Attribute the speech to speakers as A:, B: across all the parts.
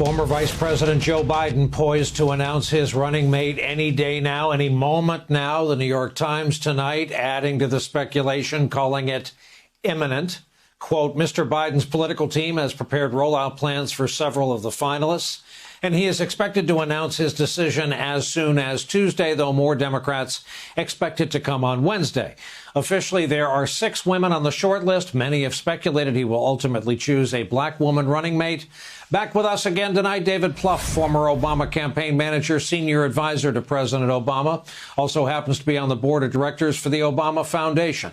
A: Former Vice President Joe Biden poised to announce his running mate any day now, any moment now. The New York Times tonight adding to the speculation, calling it imminent. Quote, Mr. Biden's political team has prepared rollout plans for several of the finalists, and he is expected to announce his decision as soon as Tuesday, though more Democrats expect it to come on Wednesday. Officially, there are 6 women on the short list. Many have speculated he will ultimately choose a black woman running mate. Back with us again tonight, David Plouffe, former Obama campaign manager, senior advisor to President Obama, also happens to be on the board of directors for the Obama Foundation.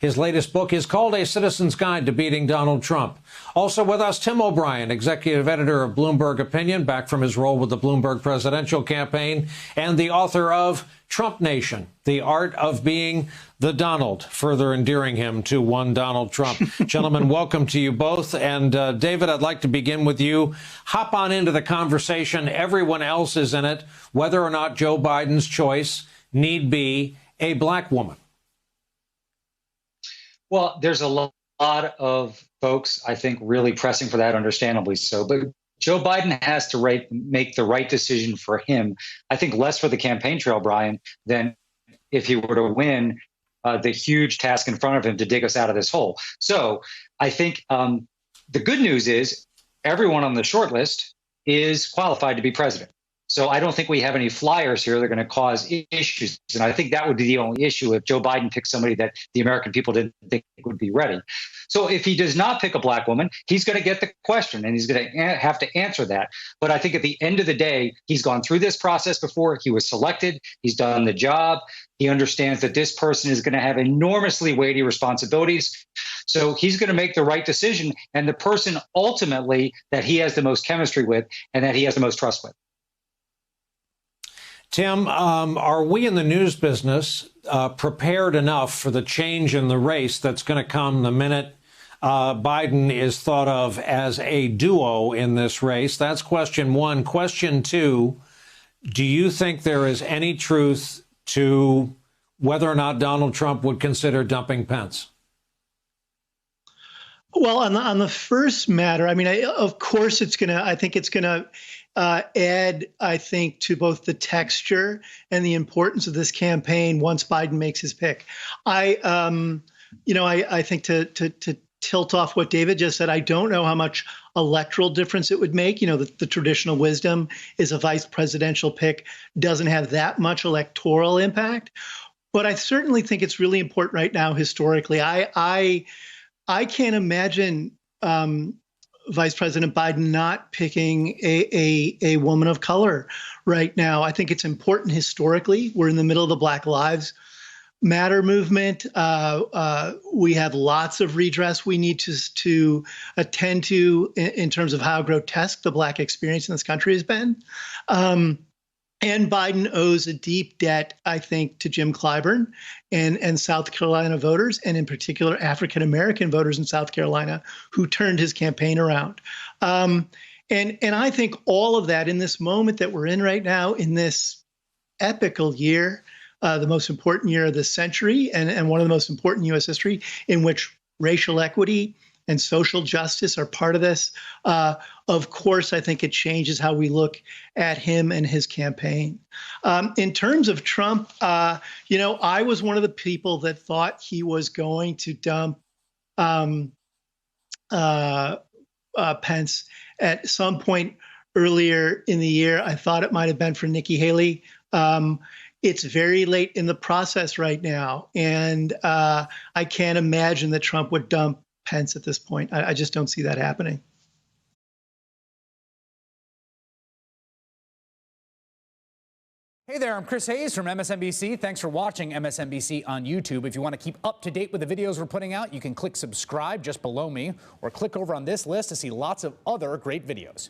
A: His latest book is called A Citizen's Guide to Beating Donald Trump. Also with us, Tim O'Brien, executive editor of Bloomberg Opinion, back from his role with the Bloomberg presidential campaign, and the author of Trump Nation, The Art of Being the Donald, further endearing him to one Donald Trump. Gentlemen, welcome to you both. And David, I'd like to begin with you. Hop on into the conversation. Everyone else is in it, whether or not Joe Biden's choice need be a black woman.
B: Well, there's a lot of folks, I think, really pressing for that, understandably so. But Joe Biden has to make the right decision for him. I think less for the campaign trail, Brian, than if he were to win the huge task in front of him to dig us out of this hole. So I think the good news is everyone on the short list is qualified to be president. So I don't think we have any flyers here that are going to cause issues. And I think that would be the only issue if Joe Biden picked somebody that the American people didn't think would be ready. So if he does not pick a black woman, he's going to get the question and he's going to have to answer that. But I think at the end of the day, he's gone through this process before. He was selected. He's done the job. He understands that this person is going to have enormously weighty responsibilities. So he's going to make the right decision, and the person ultimately that he has the most chemistry with and that he has the most trust with.
A: Tim, are we in the news business prepared enough for the change in the race that's going to come the minute Biden is thought of as a duo in this race? That's question one. Question two, do you think there is any truth to whether or not Donald Trump would consider dumping Pence?
C: Well, on the first matter, I mean, of course, I think it's going to add, I think, to both the texture and the importance of this campaign once Biden makes his pick. I think to tilt off what David just said, I don't know how much electoral difference it would make. The traditional wisdom is a vice presidential pick doesn't have that much electoral impact. But I certainly think it's really important right now historically. I can't imagine Vice President Biden not picking a woman of color right now. I think it's important historically. We're in the middle of the Black Lives Matter movement. We have lots of redress we need to attend to in terms of how grotesque the Black experience in this country has been. And Biden owes a deep debt, I think, to Jim Clyburn and South Carolina voters, and in particular African-American voters in South Carolina who turned his campaign around. And I think all of that in this moment that we're in right now, in this epical year, the most important year of this century and one of the most important U.S. history, in which racial equity and social justice are part of this. Of course, I think it changes how we look at him and his campaign. In terms of Trump, I was one of the people that thought he was going to dump Pence at some point earlier in the year. I thought it might have been for Nikki Haley. It's very late in the process right now, and I can't imagine that Trump would dump Pence at this point. I just don't see that happening.
D: Hey there, I'm Chris Hayes from MSNBC. Thanks for watching MSNBC on YouTube. If you want to keep up to date with the videos we're putting out, you can click subscribe just below me or click over on this list to see lots of other great videos.